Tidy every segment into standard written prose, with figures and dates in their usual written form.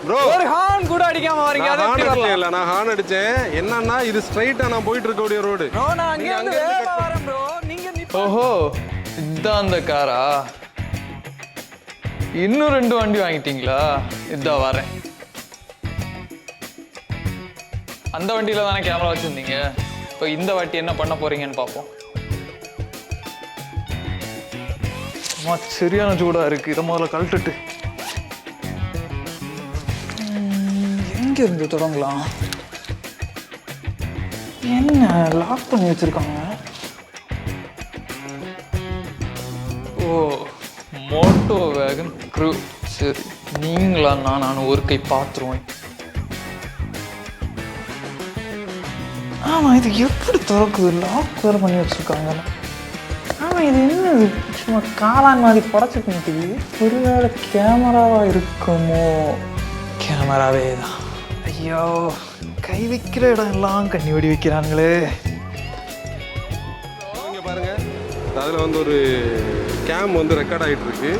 bro ஒரு horn கூட அடிக்காம வரீங்க. அது எப்படி வரல? இல்ல நான் ஹார்ன் அடிச்சேன். என்னன்னா இது ஸ்ட்ரைட்டா நான் போயிட்டு இருக்க கூடிய ரோடு. நான் அங்க இருந்து வேகமா வரேன் bro. நீங்க ஓஹோ இதான் அந்த காரா? இன்னும் 2 வண்டி வாங்கிட்டீங்களா? இதான் வரேன். அந்த வண்டியில தானே கேமரா வச்சிருந்தீங்க. இப்போ இந்த வாட்டி என்ன பண்ண போறீங்கன்னு பார்ப்போம். சரியான சூடா இருக்கு. இதை முதல்ல கழட்டுட்டு எங்க இருந்து தொடங்கலாம்? என்ன லாக் பண்ணி வச்சிருக்காங்க? ஓ MotoWagon crew. சரி நீங்களா? நான் ஒரு கை பார்த்துருவேன். ஆமா இது எப்படி திறக்குது? லாக் வேறு பண்ணி வச்சிருக்காங்க. ஆமாம் இது என்ன சும்மா காளான் மாதிரி படைச்சிட்டு நிற்குது. ஒருவேளை கேமராவா இருக்குமோ? கேமராவே தான். ஐயோ கை வைக்கிற இடம் எல்லாம் கண்ணி வெடி வைக்கிறாங்களே. இங்கே பாருங்க, அதில் வந்து ஒரு கேம் வந்து ரெக்கார்ட் ஆகிட்டு இருக்கு.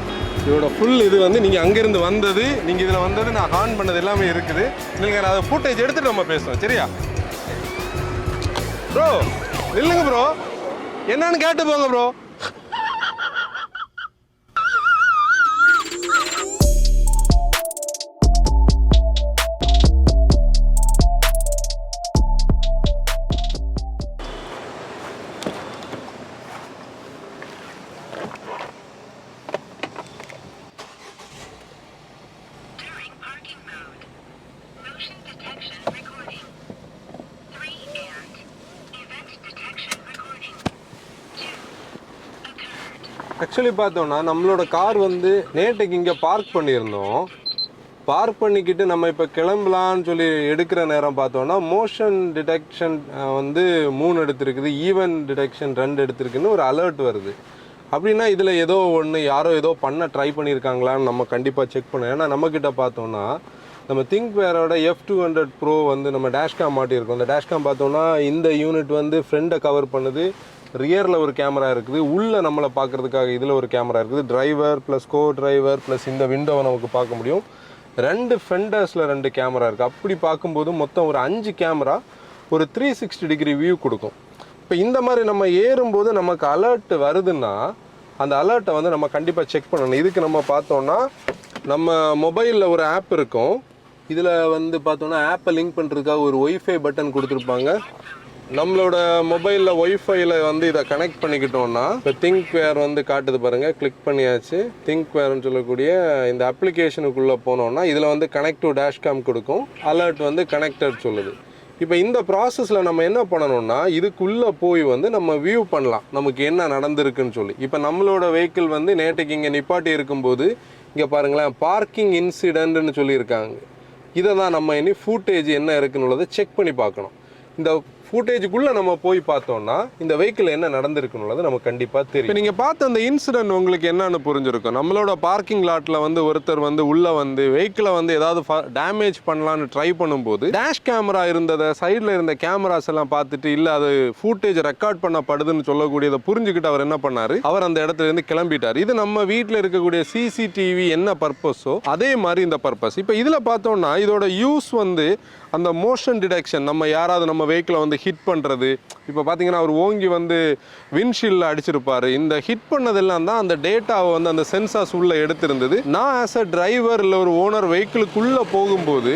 இதோட ஃபுல் இது வந்து நீங்கள் அங்கேருந்து வந்தது, நீங்கள் இதில் வந்தது, நான் ஹார்ன் பண்ணது எல்லாமே இருக்குது. நீங்கள் அதை ஃபுட்டேஜ் எடுத்துகிட்டு நம்ம பேசுவோம். சரியா ப்ரோ? இல்லைங்க ப்ரோ, என்னன்னு கேட்டு போங்க ப்ரோ. ஆக்சுவலி பார்த்தோம்னா நம்மளோட கார் வந்து நேற்றுக்கு இங்கே பார்க் பண்ணியிருந்தோம். பார்க் பண்ணிக்கிட்டு நம்ம இப்போ கிளம்பலான்னு சொல்லி எடுக்கிற நேரம் பார்த்தோன்னா மோஷன் டிடெக்ஷன் வந்து 3 எடுத்திருக்குது, ஈவென்ட் டிடெக்ஷன் 2 எடுத்திருக்குன்னு ஒரு அலர்ட் வருது. அப்படின்னா இதில் ஏதோ ஒன்று யாரோ ஏதோ பண்ண ட்ரை பண்ணியிருக்காங்களான்னு நம்ம கண்டிப்பாக செக் பண்ணோம். ஏன்னா நம்மக்கிட்ட பார்த்தோன்னா நம்ம திங்க்வேரோட F200 Pro வந்து நம்ம டேஷ்கேம் மாட்டியிருக்கோம். இந்த டேஷ்கேம் பார்த்தோன்னா இந்த யூனிட் வந்து ஃப்ரண்ட்டை கவர் பண்ணுது, ரியரில் ஒரு கேமரா இருக்குது, உள்ளே நம்மளை பார்க்குறதுக்காக இதில் ஒரு கேமரா இருக்குது, டிரைவர் ப்ளஸ் கோ டிரைவர் ப்ளஸ் இந்த விண்டோவை நமக்கு பார்க்க முடியும். 2 ஃபெண்டர்ஸில் 2 கேமரா இருக்குது. அப்படி பார்க்கும்போது மொத்தம் ஒரு 5 கேமரா ஒரு 360 டிகிரி வியூ கொடுக்கும். இப்போ இந்த மாதிரி நம்ம ஏறும்போது நமக்கு அலர்ட் வருதுன்னா அந்த அலர்ட்டை வந்து நம்ம கண்டிப்பாக செக் பண்ணணும். இதுக்கு நம்ம பார்த்தோன்னா நம்ம மொபைலில் ஒரு ஆப் இருக்கும். இதில் வந்து பார்த்தோன்னா ஆப்பை லிங்க் பண்ணுறதுக்காக ஒரு ஒய்ஃபை பட்டன் கொடுத்துருப்பாங்க. நம்மளோட மொபைலில் ஒய்ஃபைல வந்து இதை கனெக்ட் பண்ணிக்கிட்டோம்னா இப்போ திங்க்வேர் வந்து காட்டுது பாருங்கள், கிளிக் பண்ணியாச்சு. திங்க்வேர்னு சொல்லக்கூடிய இந்த அப்ளிகேஷனுக்குள்ளே போனோம்னா இதில் வந்து கனெக்ட் டு டேஷ்கேம் கொடுக்கும், அலர்ட் வந்து கனெக்டட் சொல்லுது. இப்போ இந்த ப்ராசஸில் நம்ம என்ன பண்ணணும்னா இதுக்குள்ளே போய் வந்து நம்ம வியூ பண்ணலாம் நமக்கு என்ன நடந்திருக்குன்னு சொல்லி. இப்போ நம்மளோட வெஹிக்கிள் வந்து நேற்றுக்கு இங்கே நிப்பாட்டி இருக்கும்போது இங்கே பாருங்களேன் பார்க்கிங் இன்சிடென்ட்னு சொல்லியிருக்காங்க. இதை தான் நம்ம இனி ஃபுட்டேஜ் என்ன இருக்குன்னு செக் பண்ணி பார்க்கணும். இந்த ஃபுட்டேஜுக்குள்ளே நம்ம போய் பார்த்தோம்னா இந்த வெஹிக்கிள் என்ன நடந்திருக்குன்னு நமக்கு கண்டிப்பாக தெரியும். இப்போ நீங்கள் பார்த்த அந்த இன்சிடென்ட் உங்களுக்கு என்னன்னு புரிஞ்சிருக்கும். நம்மளோட பார்க்கிங் லாட்டில் வந்து ஒருத்தர் வந்து உள்ளே வந்து வெஹிக்கிளை வந்து ஏதாவது டேமேஜ் பண்ணலான்னு ட்ரை பண்ணும்போது டேஷ் கேமரா இருந்ததை சைடில் இருந்த கேமராஸ் எல்லாம் பார்த்துட்டு இல்லை அது ஃபுட்டேஜ் ரெக்கார்ட் பண்ணப்படுதுன்னு சொல்லக்கூடியதை புரிஞ்சுக்கிட்டு அவர் என்ன பண்ணார், அவர் அந்த இடத்துல இருந்து கிளம்பிட்டார். இது நம்ம வீட்டில் இருக்கக்கூடிய சிசிடிவி என்ன பர்பஸோ அதே மாதிரி இந்த பர்பஸ். இப்போ இதில் பார்த்தோம்னா இதோட யூஸ் வந்து அந்த மோஷன் டிடெக்ஷன், நம்ம யாராவது நம்ம வெஹிக்கிளை வந்து ஹிட் பண்ணுறது. இப்போ பார்த்தீங்கன்னா அவர் ஓங்கி வந்து விண்ட்ஷீல்டில் அடிச்சிருப்பார். இந்த ஹிட் பண்ணதெல்லாம் தான் அந்த டேட்டாவை வந்து அந்த சென்சார்ஸ் உள்ளே எடுத்திருந்தது. நான் ஆஸ் அ டிரைவர் இல்லை ஒரு ஓனர் வெஹிக்கிளுக்குள்ளே போகும்போது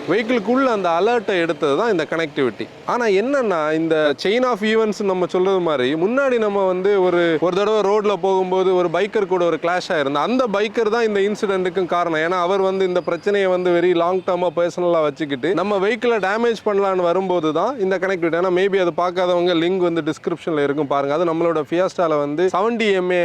வெஹிக்கிளுக்குள்ளே அந்த அலர்ட்டை எடுத்தது தான் இந்த கனெக்டிவிட்டி. ஆனால் என்னென்னா இந்த செயின் ஆஃப் ஈவெண்ட்ஸ் நம்ம சொல்கிறது மாதிரி முன்னாடி நம்ம வந்து ஒரு தடவை ரோட்டில் போகும்போது ஒரு பைக்கர் கூட ஒரு கிளாஷ் ஆகிருந்தோம். அந்த பைக்கர் தான் இந்த இன்சிடென்ட்டுக்கும் காரணம். ஏன்னா அவர் வந்து இந்த பிரச்சனையை வந்து வெரி லாங் டேர்மாக பர்சனலாக வச்சுக்கிட்டு நம்ம வெஹிக்கிளை டேமேஜ் பண்ணலான்னு வரும்போது தான் இந்த கனெக்டிவிட்டி. ஏன்னா மேபி அது பார்க்காதவங்க லிங்க் வந்து டிஸ்கிரிப்ஷனில் இருக்கும் பாருங்கள். அது நம்மளோட ஃபியாஸ்டாவில் வந்து 70 mAh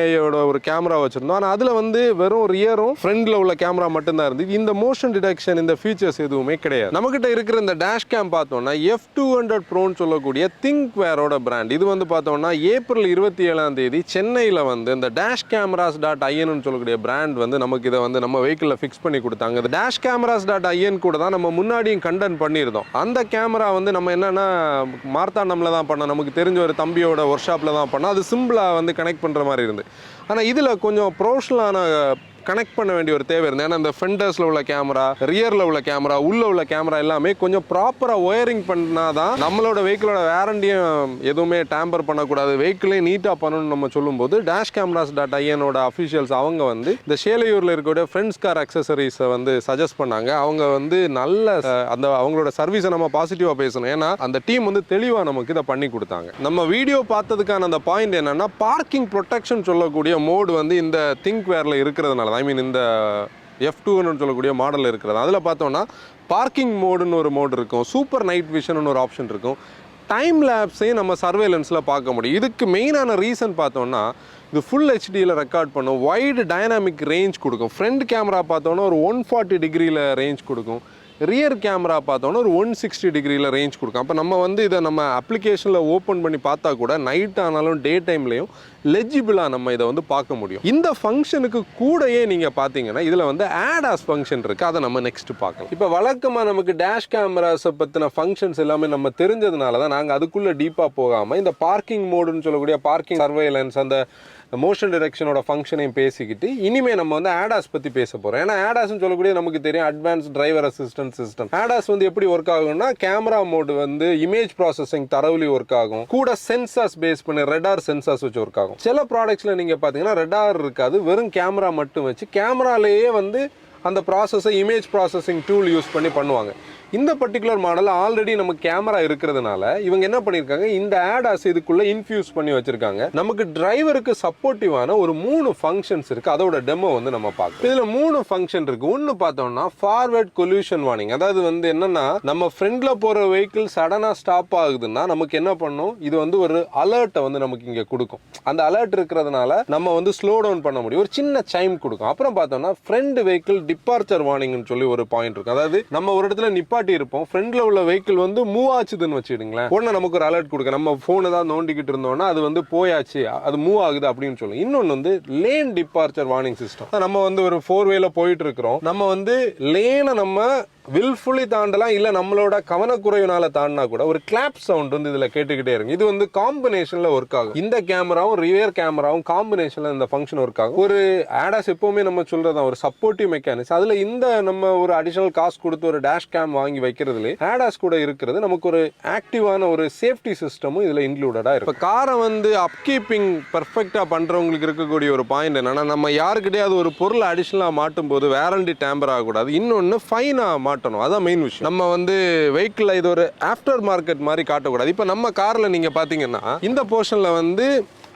ஒரு கேமரா வச்சுருந்தோம். ஆனால் அதில் வந்து வெறும் ரியரும் ஃப்ரண்டில் உள்ள கேமரா மட்டும்தான் இருந்தது. இந்த மோஷன் டிடெக்ஷன் இந்த ஃபீச்சர்ஸ் எதுவுமே கிடையாது. நம்மகிட்ட இருக்கிற இந்த டேஷ் கேம் பார்த்தோம்னா F200 ப்ரோன்னு சொல்லக்கூடிய திங்க்வேரோட பிராண்ட். இது வந்து பார்த்தோம்னா ஏப்ரல் 27 சென்னையில் வந்து இந்த dashcameras.in சொல்லக்கூடிய பிராண்ட் வந்து நமக்கு இதை வந்து நம்ம வெஹிக்கிளில் ஃபிக்ஸ் பண்ணி கொடுத்தாங்க. இந்த dashcameras.in கூட தான் நம்ம முன்னாடியும் கண்டென்ட் பண்ணியிருந்தோம். அந்த கேமரா வந்து நம்ம என்னன்னா மார்த்தாண்டம்ல தான் பண்ணோம், நமக்கு தெரிஞ்ச ஒரு தம்பியோட ஒர்க் ஷாப்பில் தான் பண்ணோம். அது சிம்பிளாக வந்து கனெக்ட் பண்ணுற மாதிரி இருந்து. ஆனால் இதில் கொஞ்சம் ப்ரொஃபஷனலான கனெக்ட் பண்ண வேண்டிய ஒரு தேவை இருந்தது. ஏன்னா இந்த ஃபெண்டர்ஸில் உள்ள கேமரா, ரியரில் உள்ள கேமரா, உள்ள உள்ள கேமரா எல்லாமே கொஞ்சம் ப்ராப்பராக ஒயரிங் பண்ணால் தான் நம்மளோட வெஹிக்கிளோட வேரண்டியும் எதுவுமே டேம்பர் பண்ணக்கூடாது, வெஹிக்கிளே நீட்டாக பண்ணணும்னு நம்ம சொல்லும்போது dashcameras.in அஃபிஷியல்ஸ் அவங்க வந்து இந்த சேலையூரில் இருக்கக்கூடிய ஃப்ரெண்ட்ஸ் கார் அக்சசரிஸை வந்து சஜஸ்ட் பண்ணாங்க. அவங்க வந்து நல்ல அந்த அவங்களோட சர்வீஸை நம்ம பாசிட்டிவாக பேசணும். ஏன்னா அந்த டீம் வந்து தெளிவாக நமக்கு இதை பண்ணி கொடுத்தாங்க. நம்ம வீடியோ பார்த்ததுக்கான அந்த பாயிண்ட் என்னன்னா, பார்க்கிங் ப்ரொடெக்ஷன் சொல்லக்கூடிய மோடு வந்து இந்த திங்க்வேரில் இருக்கிறதுனால, ஐ மீன் இந்த F200 சொல்லக்கூடிய மாடல் இருக்கிறது. அதில் பார்த்தோம்னா பார்க்கிங் மோடுன்னு ஒரு மோடு இருக்கும், சூப்பர் நைட் விஷன் ஒரு ஆப்ஷன் இருக்கும், டைம் லேப்ஸையும் நம்ம சர்வேலன்ஸில் பார்க்க முடியும். இதுக்கு மெயினான ரீசன் பார்த்தோம்னா இது ஃபுல் ஹெச்டியில் ரெக்கார்ட் பண்ணும், வைடு டைனாமிக் ரேஞ்ச் கொடுக்கும். ஃப்ரண்ட் கேமரா பார்த்தோன்னா ஒரு 140 டிகிரியில் ரேஞ்ச் கொடுக்கும், ரியர் கேமரா பார்த்தோன்னா ஒரு 160 டிகிரியில் ரேஞ்ச் கொடுக்கும். அப்போ நம்ம வந்து இதை நம்ம அப்ளிகேஷனில் ஓப்பன் பண்ணி பார்த்தா கூட நைட் ஆனாலும் டே டைம்லேயும் லெஜிபிளாக நம்ம இதை வந்து பார்க்க முடியும். இந்த ஃபங்க்ஷனுக்கு கூடயே நீங்கள் பார்த்தீங்கன்னா இதில் வந்து ADAS ஃபங்க்ஷன் இருக்குது, அதை நம்ம நெக்ஸ்ட் பார்க்கலாம். இப்போ வழக்கமாக நமக்கு டேஷ் கேமராஸை பற்றின ஃபங்க்ஷன்ஸ் எல்லாமே நம்ம தெரிஞ்சதுனால தான் நாங்கள் அதுக்குள்ளே டீப்பாக போகாமல் இந்த பார்க்கிங் மோடுன்னு சொல்லக்கூடிய பார்க்கிங் சர்வேலன்ஸ், அந்த மோஷன் டிரெக்ஷனோட ஃபங்க்ஷனையும் பேசிக்கிட்டு இனிமே நம்ம வந்து ADAS பற்றி பேச போகிறோம். ஏன்னா ADASன்னு சொல்லக்கூடிய நமக்கு தெரியும், advance driver assistant system. ADAS வந்து எப்படி ஒர்க் ஆகும்னா, கேமரா மோடு வந்து இமேஜ் ப்ராசஸிங் தரவுலி ஒர்க் ஆகும், கூட சென்சார்ஸ் பேஸ் பண்ணி ரெடார் சென்சார்ஸ் வச்சு ஒர்க் ஆகும். சில ப்ராடக்ட்ஸில் நீங்கள் பார்த்தீங்கன்னா ரெடார் இருக்காது, வெறும் கேமரா மட்டும் வச்சு கேமராலேயே வந்து அந்த ப்ராசஸை இமேஜ் ப்ராசஸிங் டூல் யூஸ் பண்ணி பண்ணுவாங்க. இந்த பர்டிகுலர் மாடல் ஆல்ரெடி நமக்கு கேமரா இருக்கிறதுனால இவங்க என்ன பண்ணியிருக்காங்க, இந்த ADAS இதுக்குள்ள இன்ஃபியூஸ் பண்ணி வச்சிருக்காங்க. நமக்கு டிரைவருக்கு சப்போர்ட்டிவான ஒரு 3 ஃபங்க்ஷன்ஸ் இருக்கு, அதோட டெமோ வந்து நம்ம பார்க்கலாம். இதுல 3 ஃபங்க்ஷன் இருக்கு. ஒன்னு பார்த்தோம்னா ஃபார்வர்ட் கொல்யூஷன் வார்னிங். அதாவது வந்து என்னன்னா, நம்ம ஃப்ரண்ட்ல போற வெஹிக்கிள் சடனா ஸ்டாப் ஆகுதுன்னா நமக்கு என்ன பண்ணும், இது வந்து ஒரு அலர்ட்டை வந்து நமக்கு இங்க கொடுக்கும். அந்த அலர்ட் இருக்கிறதுனால நம்ம வந்து ஸ்லோ டவுன் பண்ண முடியும், ஒரு சின்ன சைம் கொடுக்கும். அப்புறம் பார்த்தோம்னா ஃப்ரண்ட் வெஹிக்கிள் டிபார்ச்சர் வார்னிங்னு சொல்லி ஒரு பாயிண்ட் இருக்கு. அதாவது நம்ம ஒரு இடத்துல இருப்போம், ஃப்ரண்ட்ல உள்ள வெஹிக்கிள் வந்து மூவ் ஆச்சுதுன்னு வச்சுடுங்களேன், உடனே நமக்கு ஒரு அலர்ட் கொடுக்க, நம்ம போன் ஏதாவது நோண்டிக்கிட்டு இருந்தோம்னா அது வந்து போயாச்சு, அது மூவ் ஆகுது அப்படின்னு சொல்லும். இன்னொன்னு வந்து லேன் டிபார்ச்சர் வார்னிங் சிஸ்டம். நம்ம வந்து ஒரு 4-வேல போயிட்டு இருக்கிறோம், நம்ம வந்து லேனை நம்ம வில்ஃபுல்லி தாண்டலாம், இல்ல நம்மளோட கவனக்குறைவினால தாண்டினா கூட ஒரு கிளாப் சவுண்ட் வந்து இதுல கேட்டுக்கிட்டே இருக்கு. இது வந்து காம்பினேஷன்ல ஒர்க் ஆகும். இந்த கேமராவும் ரியர் கேமராவும் காம்பினேஷன்ல இந்த ஃபங்க்ஷன் ஒர்க் ஆகும். ஒரு ADAS எப்பவுமே நம்ம சொல்றதா ஒரு சப்போர்ட்டிவ் மெக்கானிக்ஸ். அதுல இந்த நம்ம ஒரு அடிஷனல் காஸ்ட் கொடுத்து ஒரு டேஷ் கேம் வாங்கி வைக்கிறதுல ADAS கூட இருக்கிறது நமக்கு ஒரு ஆக்டிவான ஒரு சேஃப்டி சிஸ்டமும் இதுல இன்க்ளூடடா இருக்கு. இப்ப காரை வந்து அப்கீப்பிங் பெர்ஃபெக்டா பண்றவங்களுக்கு இருக்கக்கூடிய ஒரு பாயிண்ட் என்னன்னா, நம்ம யாருக்கிட்டையாவது ஒரு பொருள் அடிஷனலா மாட்டும் போது வேரண்டி டேம்பர் ஆகக்கூடாது, இன்னொன்னு ஃபைனா அதான் மெயின் விஷயம். நம்ம வந்து வெஹிக்கிள் இது ஒரு ஆஃப்டர் மார்க்கெட் மாதிரி காட்டக்கூடாது. இப்போ நம்ம கார்ல நீங்க பாத்தீங்கன்னா இந்த போர்ஷன்ல வந்து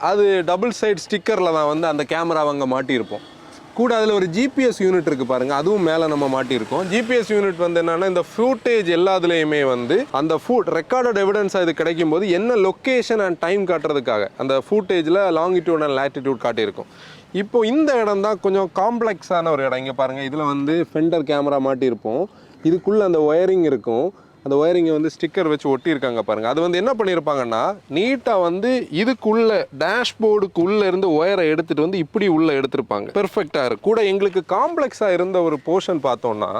அது டபுள் சைட் ஸ்டிக்கர்ல தான் வந்து அந்த கேமரா அங்க மாட்டியிருப்போம். கூட அதில் ஒரு ஜிபிஎஸ் யூனிட் இருக்குது பாருங்கள், அதுவும் மேலே நம்ம மாட்டியிருக்கோம். ஜிபிஎஸ் யூனிட் வந்து என்னென்னா, இந்த ஃபுட்டேஜ் எல்லாத்துலேயுமே வந்து அந்த ரெக்கார்டட் எவிடன்ஸாக இது கிடைக்கும் போது என்ன லொக்கேஷன் அண்ட் டைம் காட்டுறதுக்காக அந்த ஃபுட்டேஜில் லாங்கிடியூட் அண்ட் லேட்டிடியூட் காட்டியிருக்கும். இப்போ இந்த இடம் தான் கொஞ்சம் காம்ப்ளெக்ஸான ஒரு இடம். இங்கே பாருங்கள், இதில் வந்து ஃபெண்டர் கேமரா மாட்டியிருப்போம், இதுக்குள்ளே அந்த ஒயரிங் இருக்கும், அந்த ஒயரிங்கை வந்து ஸ்டிக்கர் வச்சு ஒட்டியிருக்காங்க பாருங்கள். அது வந்து என்ன பண்ணியிருப்பாங்கன்னா, நீட்டாக வந்து இதுக்குள்ள டேஷ்போர்டுக்குள்ளே இருந்து ஒயரை எடுத்துகிட்டு வந்து இப்படி உள்ளே எடுத்திருப்பாங்க, பெர்ஃபெக்டாக இருக்கும். கூட எங்களுக்கு காம்ப்ளெக்ஸாக இருந்த ஒரு போர்ஷன் பார்த்தோம்னா,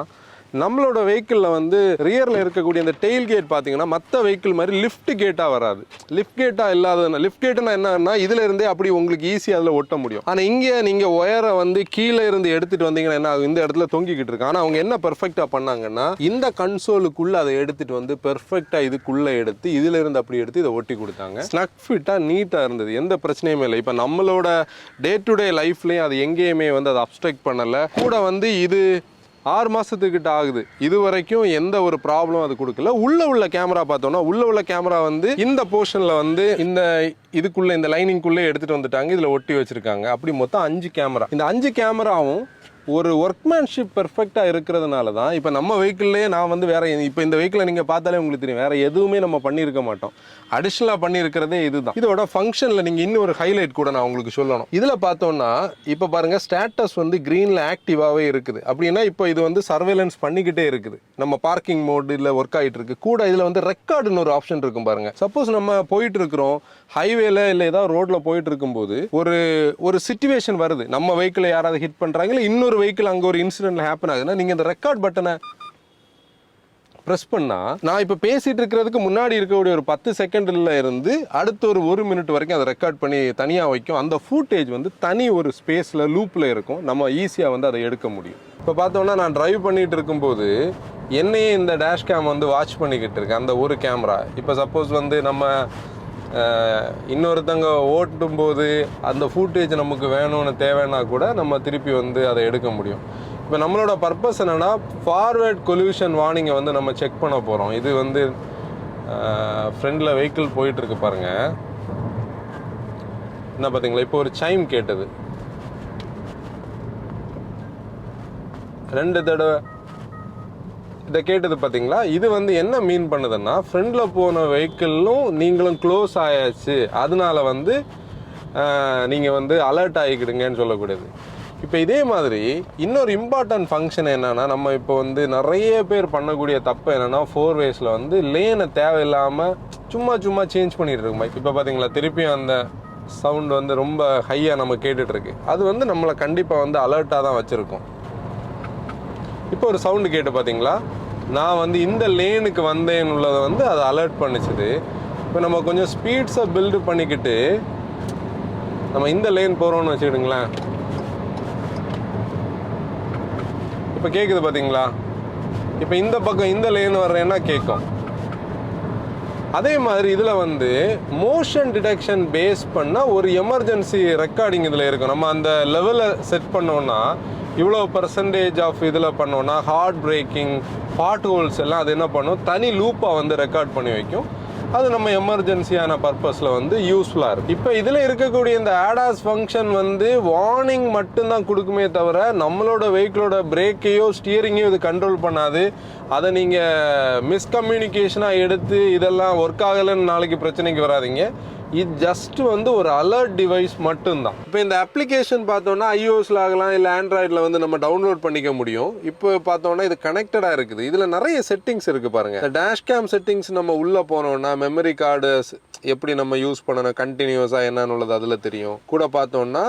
நம்மளோட வெஹிக்கிளில் வந்து ரியரில் இருக்கக்கூடிய அந்த டெயில் கேட் பார்த்தீங்கன்னா மற்ற வெஹிக்கிள் மாதிரி லிஃப்ட் கேட்டாக வராது. லிஃப்ட் கேட்டாக இல்லாததுன்னா, லிஃப்ட் கேட்டுனா என்னன்னா இதில் இருந்தே அப்படி உங்களுக்கு ஈஸியாக அதில் ஒட்ட முடியும். ஆனால் இங்கே நீங்கள் ஒயரை வந்து கீழே இருந்து எடுத்துகிட்டு வந்தீங்கன்னா என்ன ஆகும், இந்த இடத்துல தொங்கிக்கிட்டு இருக்கு. ஆனால் அவங்க என்ன பெர்ஃபெக்டாக பண்ணாங்கன்னா, இந்த கன்சோலுக்குள்ளே அதை எடுத்துகிட்டு வந்து பெர்ஃபெக்டாக இதுக்குள்ளே எடுத்து இதில் இருந்து அப்படி எடுத்து இதை ஒட்டி கொடுத்தாங்க. ஸ்னக் ஃபிட்டாக நீட்டாக இருந்தது, எந்த பிரச்சனையுமே இல்லை. இப்போ நம்மளோட டே டு டே லைஃப்லேயும் அது எங்கேயுமே வந்து அதை அப்ஸ்ட்ரக்ட் பண்ணலை. கூட வந்து இது 6 மாதத்துக்கிட்ட ஆகுது, இது வரைக்கும் எந்த ஒரு ப்ராப்ளம் அது கொடுக்கல. உள்ள கேமரா பார்த்தோம்னா, உள்ள கேமரா வந்து இந்த போர்ஷனில் வந்து இந்த இதுக்குள்ளே இந்த லைனிங்குள்ளே எடுத்துகிட்டு வந்துட்டாங்க, இதில் ஒட்டி வச்சுருக்காங்க. அப்படி மொத்தம் 5 கேமரா. இந்த 5 கேமராவும் ஒரு ஒர்க்மேன்ஷிப் பெர்ஃபெக்டாக இருக்கிறதுனால தான் இப்போ நம்ம வெஹிக்கிள்லேயே நான் வந்து வேறு இப்போ இந்த வெஹிக்கிளை நீங்கள் பார்த்தாலே உங்களுக்கு தெரியும் வேறு எதுவுமே நம்ம பண்ணியிருக்க மாட்டோம். அடிஷ்னலாக பண்ணியிருக்கிறதே இதுதான். இதோட ஃபங்க்ஷனில் நீங்கள் இன்னும் ஒரு ஹைலைட் கூட நான் உங்களுக்கு சொல்லணும். இதில் பார்த்தோன்னா இப்போ பாருங்கள் ஸ்டேட்டஸ் வந்து க்ரீனில் ஆக்டிவாகவே இருக்குது. அப்படின்னா இப்போ இது வந்து சர்வேலன்ஸ் பண்ணிக்கிட்டே இருக்குது. நம்ம பார்க்கிங் மோடு இதில் ஒர்க் ஆகிட்டு இருக்கு. கூட இதில் வந்து ரெக்கார்டுன்னு ஒரு ஆப்ஷன் இருக்கும் பாருங்கள். சப்போஸ் நம்ம போயிட்டு இருக்கிறோம் ஹைவேல இல்லை ஏதாவது ரோட்டில் போயிட்டு இருக்கும்போது ஒரு சிச்சுவேஷன் வருது, நம்ம வெஹிக்கிளை யாராவது ஹிட் பண்ணுறாங்க, இல்லை இன்னொரு வெஹிக்கிள் அங்கே ஒரு இன்சிடென்ட் ஹேப்பன் ஆகுதுன்னா நீங்கள் இந்த ரெக்கார்ட் பட்டனை ப்ரெஸ் பண்ணால் நான் இப்போ பேசிகிட்டு இருக்கிறதுக்கு முன்னாடி இருக்கக்கூடிய ஒரு 10 செகண்டில் இருந்து அடுத்த ஒரு மினிட் வரைக்கும் அதை ரெக்கார்ட் பண்ணி தனியாக வைக்கும். அந்த ஃபுட்டேஜ் வந்து தனி ஒரு ஸ்பேஸில் லூப்பில் இருக்கும். நம்ம ஈஸியாக வந்து அதை எடுக்க முடியும். இப்போ பார்த்தோன்னா நான் டிரைவ் பண்ணிகிட்டு இருக்கும்போது என்னையே இந்த டேஷ்கேம் வந்து வாட்ச் பண்ணிக்கிட்டு இருக்கேன். அந்த ஒரு கேமரா இப்போ சப்போஸ் வந்து நம்ம இன்னொருத்தங்க ஓட்டும் போது அந்த ஃபுட்டேஜ் நமக்கு வேணும்னு தேவைன்னா கூட நம்ம திருப்பி வந்து அதை எடுக்க முடியும். இப்போ நம்மளோட பர்பஸ் என்னென்னா ஃபார்வேர்ட் கொல்யூஷன் வார்னிங்கை வந்து நம்ம செக் பண்ண போகிறோம். இது வந்து ஃப்ரண்டில் வெஹிக்கிள் போயிட்டுருக்கு பாருங்கள். என்ன பார்த்தீங்களா, இப்போ ஒரு சைம் கேட்டது 2 தடவை இதை கேட்டது பார்த்தீங்களா. இது வந்து என்ன மீன் பண்ணுதுன்னா ஃப்ரண்டில் போன வெஹிக்கிளும் நீங்களும் க்ளோஸ் ஆயாச்சு, அதனால வந்து நீங்கள் வந்து அலர்ட் ஆகிக்கிடுங்கன்னு சொல்லக்கூடியது. இப்போ இதே மாதிரி இன்னொரு இம்பார்ட்டன்ட் ஃபங்க்ஷன் என்னென்னா, நம்ம இப்போ வந்து நிறைய பேர் பண்ணக்கூடிய தப்பு என்னென்னா 4 waysல வந்து லேனை தேவையில்லாமல் சும்மா சேஞ்ச் பண்ணிட்டு இருக்கோம். இப்போ பார்த்தீங்களா திருப்பியும் அந்த சவுண்ட் வந்து ரொம்ப ஹையாக நம்ம கேட்டுட்ருக்கு. அது வந்து நம்மளை கண்டிப்பாக வந்து அலர்ட்டாக தான் வச்சுருக்கோம். இப்போ ஒரு சவுண்டு கேட்டு பார்த்தீங்களா, நான் வந்து இந்த லேனுக்கு வந்தேன்னு உள்ளதை வந்து அதை அலர்ட் பண்ணிச்சுது. இப்போ நம்ம கொஞ்சம் ஸ்பீட்ஸை பில்டு பண்ணிக்கிட்டு நம்ம இந்த லேன் போகிறோம்னு வச்சுக்கிடுங்களேன். இப்போ கேட்குது பார்த்தீங்களா, இப்போ இந்த பக்கம் இந்த லேன் வர்றேன்னா கேட்கும். அதே மாதிரி இதில் வந்து மோஷன் டிடெக்ஷன் பேஸ் பண்ணால் ஒரு எமர்ஜென்சி ரெக்கார்டிங் இதில் இருக்கும். நம்ம அந்த லெவலை செட் பண்ணோன்னா இவ்வளோ % ஆஃப் இதில் பண்ணோன்னா ஹார்ட் பிரேக்கிங் பாட் ஹோல்ஸ் எல்லாம் அது என்ன பண்ணும், தனி லூப்பாக வந்து ரெக்கார்ட் பண்ணி வைக்கும். அது நம்ம எமர்ஜென்சியான பர்பஸில் வந்து யூஸ்ஃபுல்லாக இருக்குது. இப்போ இதில் இருக்கக்கூடிய இந்த ADAS ஃபங்க்ஷன் வந்து வார்னிங் மட்டும்தான் கொடுக்குமே தவிர நம்மளோட வெஹிக்கிளோட பிரேக்கையோ ஸ்டியரிங்கையோ இது கண்ட்ரோல் பண்ணாது. அதை நீங்கள் மிஸ்கம்யூனிகேஷனாக எடுத்து இதெல்லாம் ஒர்க் ஆகலைன்னு நாளைக்கு பிரச்சனைக்கு வராதிங்க. இது ஜஸ்ட் வந்து ஒரு அலர்ட் டிவைஸ் மட்டும்தான். இப்போ இந்த அப்ளிகேஷன் பார்த்தோன்னா iOSல ஆகலாம், இல்லை ஆண்ட்ராய்டில் வந்து நம்ம டவுன்லோட் பண்ணிக்க முடியும். இப்போ பார்த்தோன்னா இது கனெக்டடாக இருக்குது. இதில் நிறைய செட்டிங்ஸ் இருக்குது பாருங்கள். இந்த டேஷ்கேம் செட்டிங்ஸ் நம்ம உள்ளே போனோம்னா மெமரி கார்டு எப்படி நம்ம யூஸ் பண்ணணும், கண்டினியூஸாக என்னன்னு உள்ளது அதில் தெரியும். கூட பார்த்தோன்னா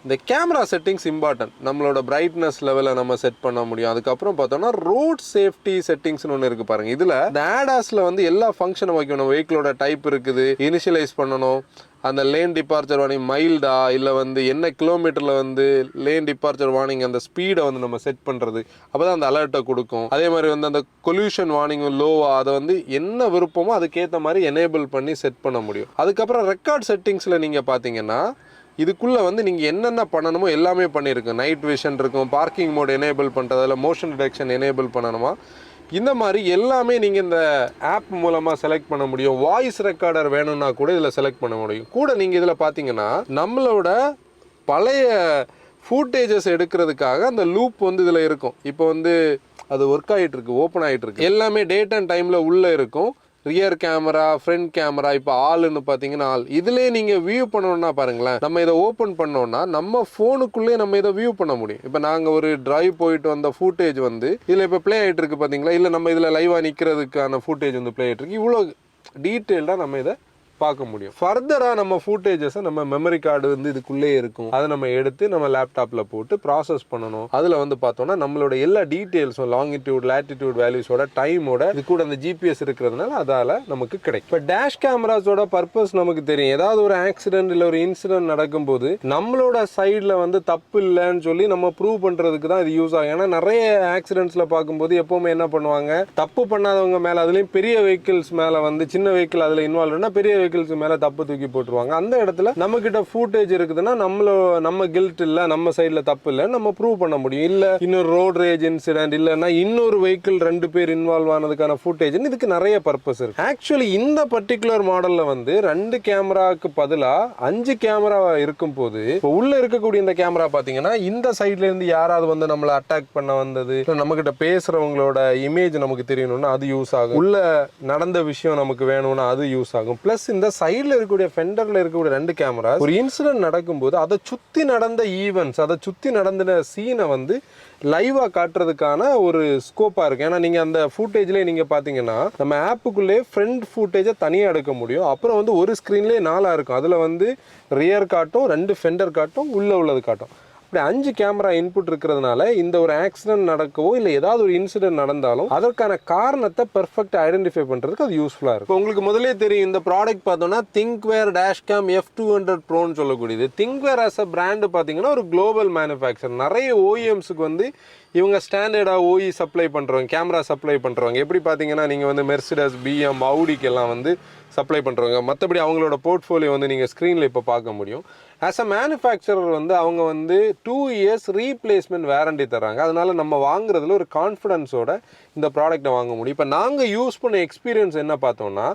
இந்த கேமரா செட்டிங்ஸ் இம்பார்ட்டன்ட். நம்மளோட பிரைட்னஸ் லெவலை நம்ம செட் பண்ண முடியும். அதுக்கப்புறம் பார்த்தோம்னா ரோட் சேஃப்டி செட்டிங்ஸ்னு ஒன்று இருக்குது பாருங்கள். இதில் இந்த ADASல வந்து எல்லா ஃபங்க்ஷனும் வைக்கணும். வெஹிக்கிளோட டைப் இருக்குது, இனிஷியலைஸ் பண்ணணும், அந்த லேன் டிபார்ச்சர் வார்னிங் மைல்டா இல்லை வந்து என்ன கிலோமீட்டரில் வந்து லேன் டிபார்ச்சர் வார்னிங் அந்த ஸ்பீடை வந்து நம்ம செட் பண்ணுறது, அப்போ தான் அந்த அலர்ட்டை கொடுக்கும். அதே மாதிரி வந்து அந்த கொல்யூஷன் வார்னிங் லோவா அதை வந்து என்ன விருப்பமோ அதுக்கேற்ற மாதிரி எனேபிள் பண்ணி செட் பண்ண முடியும். அதுக்கப்புறம் ரெக்கார்ட் செட்டிங்ஸில் நீங்கள் பார்த்தீங்கன்னா இதுக்குள்ளே வந்து நீங்கள் என்னென்ன பண்ணணுமோ எல்லாமே பண்ணியிருக்கும். நைட் விஷன் இருக்கும், பார்க்கிங் மோட் எனேபிள் பண்ணுறதில் மோஷன் டிடெக்ஷன் எனேபிள் பண்ணணுமா, இந்த மாதிரி எல்லாமே நீங்கள் இந்த ஆப் மூலமாக செலக்ட் பண்ண முடியும். வாய்ஸ் ரெக்கார்டர் வேணும்னா கூட இதில் செலக்ட் பண்ண முடியும். கூட நீங்கள் இதில் பார்த்தீங்கன்னா நம்மளோட பழைய ஃபுட்டேஜஸ் எடுக்கிறதுக்காக அந்த லூப் வந்து இதில் இருக்கும். இப்போ வந்து அது ஒர்க் ஆகிட்டுருக்கு, ஓப்பன் ஆகிட்டுருக்கு, எல்லாமே டேட் அண்ட் டைமில் உள்ளே இருக்கும். ரியர் கேமரா, ஃப்ரண்ட் கேமரா, இப்போ ஆள்னு பார்த்தீங்கன்னா ஆள். இதிலே நீங்கள் வியூ பண்ணணும்னா பாருங்களேன், நம்ம இதை ஓப்பன் பண்ணோன்னா நம்ம ஃபோனுக்குள்ளே நம்ம இதை வியூ பண்ண முடியும். இப்போ நாங்கள் ஒரு டிரைவ் போயிட்டு வந்த ஃபுட்டேஜ் வந்து இதில் இப்போ ப்ளே ஆகிட்டு இருக்கு பார்த்தீங்களா, இல்லை நம்ம இதில் லைவாக நிற்கிறதுக்கான ஃபுட்டேஜ் வந்து ப்ளே ஆகிட்டு இருக்கு. இவ்வளோ டீட்டெயில்டாக நம்ம இதை பார்க்க முடியும். ஃபர்தராக நம்ம ஃபுட்டேஜஸை நம்ம மெமரி கார்டு வந்து இதுக்குள்ளே இருக்கும், அதை நம்ம எடுத்து நம்ம லேப்டாப்பில் போட்டு ப்ராசஸ் பண்ணணும். அதில் வந்து பார்த்தோன்னா நம்மளோட எல்லா டீட்டெயில்ஸும் லாங்கிடியூட் லேட்டிடியூட் வேல்யூஸோட டைமோட இது கூட அந்த ஜிபிஎஸ் இருக்கிறதுனால அதால் நமக்கு கிடைக்கும். இப்போ டேஷ் கேமராஸோட பர்பஸ் நமக்கு தெரியும். ஏதாவது ஒரு ஆக்சிடென்ட் இல்லை ஒரு இன்சிடென்ட் நடக்கும்போது நம்மளோட சைடில் வந்து தப்பு இல்லைன்னு சொல்லி நம்ம ப்ரூவ் பண்ணுறதுக்கு தான் இது யூஸ் ஆகும். ஏன்னா நிறைய ஆக்சிடென்ட்ஸில் பார்க்கும்போது எப்போவுமே என்ன பண்ணுவாங்க, தப்பு பண்ணாதவங்க மேலே, அதுலேயும் பெரிய வெஹிக்கிள்ஸ் மேலே வந்து சின்ன வெஹிக்கிள் அதில் இன்வால்வ்னா பெரிய வெஹிக்கிள்ஸ் மேலே தப்பு தூக்கி போட்டுருவாங்க. அந்த இடத்துல நம்மக்கிட்ட ஃபுட்டேஜ் இருக்குதுன்னா நம்ம கில்ட் இல்லை, நம்ம சைடில் தப்பு இல்லை, நம்ம ப்ரூவ் பண்ண முடியும். இல்லை இன்னொரு ரோட் ரேஜ் இன்சிடென்ட் இல்லைன்னா இன்னொரு வெஹிக்கிள் 2 பேர் இன்வால்வ் ஆனதுக்கான ஃபுட்டேஜ், இதுக்கு நிறைய பர்பஸ் இருக்கு. ஆக்சுவலி இந்த பர்டிகுலர் மாடலில் வந்து 2 கேமராவுக்கு பதிலாக 5 கேமரா இருக்கும் போது இப்போ உள்ள இருக்கக்கூடிய இந்த கேமரா பார்த்தீங்கன்னா இந்த சைட்ல இருந்து யாராவது வந்து நம்மளை அட்டாக் பண்ண வந்தது, நம்ம கிட்ட பேசுறவங்களோட இமேஜ் நமக்கு தெரியணும்னா அது யூஸ் ஆகும். உள்ள நடந்த விஷயம் நமக்கு வேணும்னா அது யூஸ் ஆகும். பிளஸ் இந்த சைட்ல இருக்கக்கூடிய ஃபெண்டர்ல இருக்கக்கூடிய 2 கேமரா ஒரு இன்சிடென்ட் நடக்கும்போது அதை சுத்தி நடந்த ஈவெண்ட்ஸ், அதை சுத்தி நடந்த சீனை வந்து லைவா காட்டுறதுக்கான ஒரு ஸ்கோப்பா இருக்கு. ஏன்னா நீங்க அந்த ஃபுட்டேஜ்லேயே நீங்க பாத்தீங்கன்னா நம்ம ஆப்புக்குள்ளே ஃப்ரண்ட் ஃபுட்டேஜை தனியாக எடுக்க முடியும். அப்புறம் வந்து ஒரு ஸ்க்ரீன்லேயே 4 இருக்கும். அதுல வந்து ரியர் காட்டும், 2 ஃபெண்டர் காட்டும், உள்ள உள்ளது காட்டும். இப்படி 5 கேமரா இன்புட் இருக்கிறதுனால இந்த ஒரு ஆக்சிடென்ட் நடக்கவோ இல்லை ஏதாவது ஒரு இன்சிடென்ட் நடந்தாலும் அதற்கான காரணத்தை பெர்ஃபெக்டாக ஐடென்டிஃபை பண்ணுறதுக்கு அது யூஸ்ஃபுல்லாக இருக்கும். உங்களுக்கு முதலே தெரியும் இந்த ப்ராடக்ட் பார்த்தோம்னா Thinkware Dashcam F200 Proன்னு சொல்லக்கூடியது. Thinkware as a பிராண்டு பார்த்தீங்கன்னா ஒரு குளோபல் மேனுஃபேக்சர். நிறைய ஓஇஎம்ஸுக்கு வந்து இவங்க ஸ்டாண்டர்டாக ஓஇ சப்ளை பண்ணுறவங்க, கேமரா சப்ளை பண்ணுறவங்க. எப்படி பார்த்தீங்கன்னா நீங்கள் வந்து மெர்சிடஸ், பிஎம், அவுடிக்கெல்லாம் வந்து சப்ளை பண்ணுறவங்க. மற்றபடி அவங்களோட போர்ட்ஃபோலியோ வந்து நீங்கள் ஸ்க்ரீனில் இப்போ பார்க்க முடியும். ஆஸ் அ மேனுஃபேக்சரர் வந்து அவங்க வந்து 2 இயர்ஸ் ரீப்ளேஸ்மெண்ட் வேரண்டி தராங்க. அதனால நம்ம வாங்குறதுல ஒரு கான்ஃபிடன்ஸோட இந்த ப்ராடக்ட்டை வாங்க முடியும். இப்போ நாங்கள் யூஸ் பண்ண எக்ஸ்பீரியன்ஸ் என்ன பார்த்தோம்னா,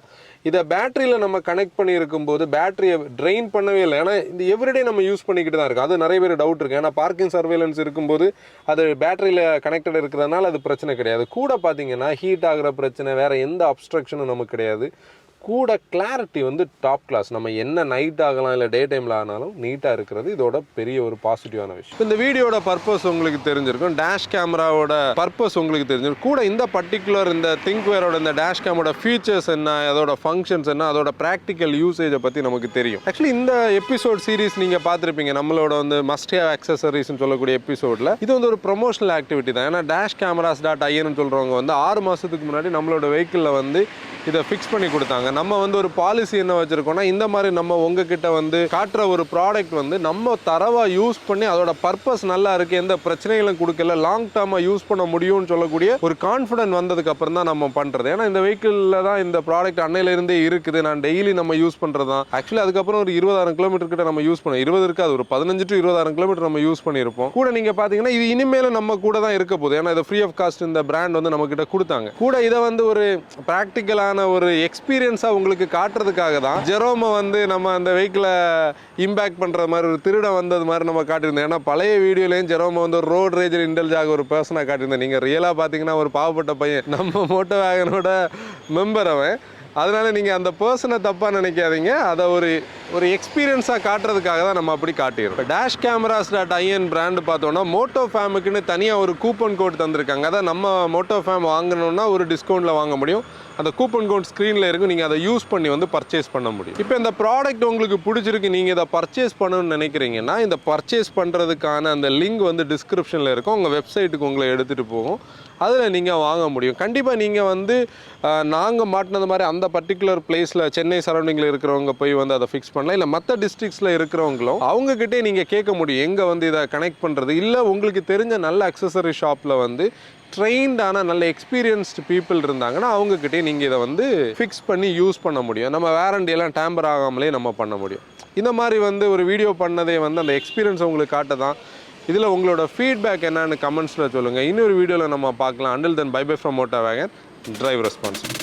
இதை பேட்டரியில் நம்ம கனெக்ட் பண்ணி இருக்கும்போது பேட்டரியை ட்ரெயின் பண்ணவே இல்லை. ஏன்னா இந்த எவ்ரிடே நம்ம யூஸ் பண்ணிக்கிட்டு தான் இருக்கும். அது நிறைய பேர் டவுட் இருக்குது. ஏன்னா பார்க்கிங் சர்வேலன்ஸ் இருக்கும்போது அது பேட்டரியில் கனெக்டட் இருக்கிறதுனால அது பிரச்சனை கிடையாது. கூட பார்த்தீங்கன்னா ஹீட் ஆகிற பிரச்சனை, வேறு எந்த அப்ஸ்ட்ரக்ஷனும் நமக்கு கிடையாது. கூட கிளாரிட்டி வந்து டாப் கிளாஸ். நம்ம என்ன நைட் ஆகலாம் இல்லை டே டைமில் ஆனாலும் நீட்டாக இருக்கிறது இதோட பெரிய ஒரு பாசிட்டிவான விஷயம். இந்த வீடியோட பர்பஸ் உங்களுக்கு தெரிஞ்சிருக்கும், டேஷ் கேமராவோட பர்பஸ் உங்களுக்கு தெரிஞ்சிருக்கும். கூட இந்த பர்டிகுலர் இந்த திங்க்வேரோட இந்த டேஷ் கேமரோட ஃபீச்சர்ஸ் என்ன, அதோட ஃபங்க்ஷன்ஸ் என்ன, அதோட ப்ராக்டிக்கல் யூசேஜை பற்றி நமக்கு தெரியும். ஆக்சுவலி இந்த எபிசோட் சீரிஸ் நீங்கள் பார்த்துருப்பீங்க, நம்மளோட வந்து மஸ்ட் ஹேவ் ஆக்சசரிஸ்ன்னு சொல்லக்கூடிய எபிசோடில். இது வந்து ஒரு ப்ரொமோஷனல் ஆக்டிவிட்டி தான். ஏன்னா dashcameras.in சொல்கிறவங்க வந்து 6 மாதத்துக்கு முன்னாடி நம்மளோட வெஹிக்கிளில் வந்து இதை ஃபிக்ஸ் பண்ணி கொடுத்தாங்க. நம்ம வந்து ஒரு பாலிசி என்ன வச்சுருக்கோம்னா, இந்த மாதிரி நம்ம உங்ககிட்ட வந்து காட்டுற ஒரு ப்ராடக்ட் வந்து நம்ம தரவாக யூஸ் பண்ணி அதோட பர்பஸ் நல்லா இருக்குது, எந்த பிரச்சனைகளும் கொடுக்கல, லாங் டேர்மாக யூஸ் பண்ண முடியும்னு சொல்லக்கூடிய ஒரு கான்ஃபிடென்ட் வந்ததுக்கு அப்புறம் தான் நம்ம பண்ணுறது. ஏன்னா இந்த வெஹிக்கிளில் தான் இந்த ப்ராடக்ட் அன்னையிலேருந்தே இருக்குது, நான் டெய்லி நம்ம யூஸ் பண்ணுறது தான். ஆக்சுவலி அதுக்கப்புறம் ஒரு 20,000 கிலோமீட்டர் கிட்ட நம்ம யூஸ் பண்ணோம். 20 இருக்காது, ஒரு 15 to 20,000 கிலோமீட்டர் நம்ம யூஸ் பண்ணியிருப்போம். கூட நீங்கள் பார்த்தீங்கன்னா இது இனிமேலும் நம்ம கூட தான் இருக்க போகுது. ஏன்னா இது ஃப்ரீ ஆஃப் காஸ்ட் இந்த பிராண்ட் வந்து நம்ம கிட்ட கொடுத்தாங்க. கூட இதை வந்து ஒரு ப்ராக்டிக்கலான ஒரு எக்ஸ்பீரியன்ஸாக உங்களுக்கு காட்டுறதுக்காக தான் ஜெரோமை வந்து நம்ம அந்த வெஹிக்கிளை இம்பேக்ட் பண்ணுற மாதிரி ஒரு திருட வந்தது மாதிரி நம்ம காட்டியிருந்தோம். ஏன்னா பழைய வீடியோலையும் ஜெரோமை வந்து ஒரு ரோட் ரேஜில் இன்டெலிஜ் ஆக ஒரு பர்சனாக காட்டியிருந்தேன். நீங்கள் ரியலாக பார்த்தீங்கன்னா ஒரு பாவப்பட்ட பையன், நம்ம MotoWagonோட மெம்பர் அவன். அதனால நீங்கள் அந்த பர்சனை தப்பாக நினைக்காதீங்க. அதை ஒரு எக்ஸ்பீரியன்ஸாக காட்டுறதுக்காக தான் நம்ம அப்படி காட்டிடுறோம். இப்போ dashcameras.in பிராண்டு பார்த்தோன்னா MotoFamக்குன்னு தனியாக ஒரு கூப்பன் கோட் தந்திருக்காங்க. அதான் நம்ம MotoFam வாங்கணும்னா ஒரு டிஸ்கவுண்ட்டில் வாங்க முடியும். அந்த கூப்பன் கோட் ஸ்க்ரீனில் இருக்கும், நீங்கள் அதை யூஸ் பண்ணி வந்து பர்ச்சேஸ் பண்ண முடியும். இப்போ இந்த ப்ராடக்ட் உங்களுக்கு பிடிச்சிருக்கு, நீங்கள் இதை பர்ச்சேஸ் பண்ணணும்னு நினைக்கிறீங்கன்னா இந்த பர்ச்சேஸ் பண்ணுறதுக்கான அந்த லிங்க் வந்து டிஸ்கிரிப்ஷனில் இருக்கும். உங்கள் வெப்சைட்டுக்கு உங்களை எடுத்துகிட்டு போகும், அதில் நீங்கள் வாங்க முடியும். கண்டிப்பாக நீங்கள் வந்து நாங்கள் மாட்டினது மாதிரி அந்த பர்டிகுலர் பிளேஸில் சென்னை சரௌண்டிங்கில் இருக்கிறவங்க போய் வந்து அதை ஃபிக்ஸ் பண்ணலாம். இல்லை மற்ற டிஸ்ட்ரிக்ஸில் இருக்கிறவங்களும் அவங்கக்கிட்டே நீங்கள் கேட்க முடியும் எங்கே வந்து இதை கனெக்ட் பண்ணுறது. இல்லை உங்களுக்கு தெரிஞ்ச நல்ல அக்சசரி ஷாப்பில் வந்து ட்ரெயின்டான நல்ல எக்ஸ்பீரியன்ஸ்டு பீப்புள் இருந்தாங்கன்னா அவங்கக்கிட்டே நீங்கள் இதை வந்து ஃபிக்ஸ் பண்ணி யூஸ் பண்ண முடியும். நம்ம வேரண்டியெல்லாம் டேம்பர் ஆகாமலே நம்ம பண்ண முடியும். இந்த மாதிரி வந்து ஒரு வீடியோ பண்ணதே வந்து அந்த எக்ஸ்பீரியன்ஸ் உங்களுக்கு காட்ட தான். இதில் உங்களோட ஃபீட்பேக் என்னன்னு கமெண்ட்ஸில் சொல்லுங்கள். இன்னொரு வீடியோவில் நம்ம பார்க்கலாம். Until then, bye bye from MotoWagon. Drive responsible.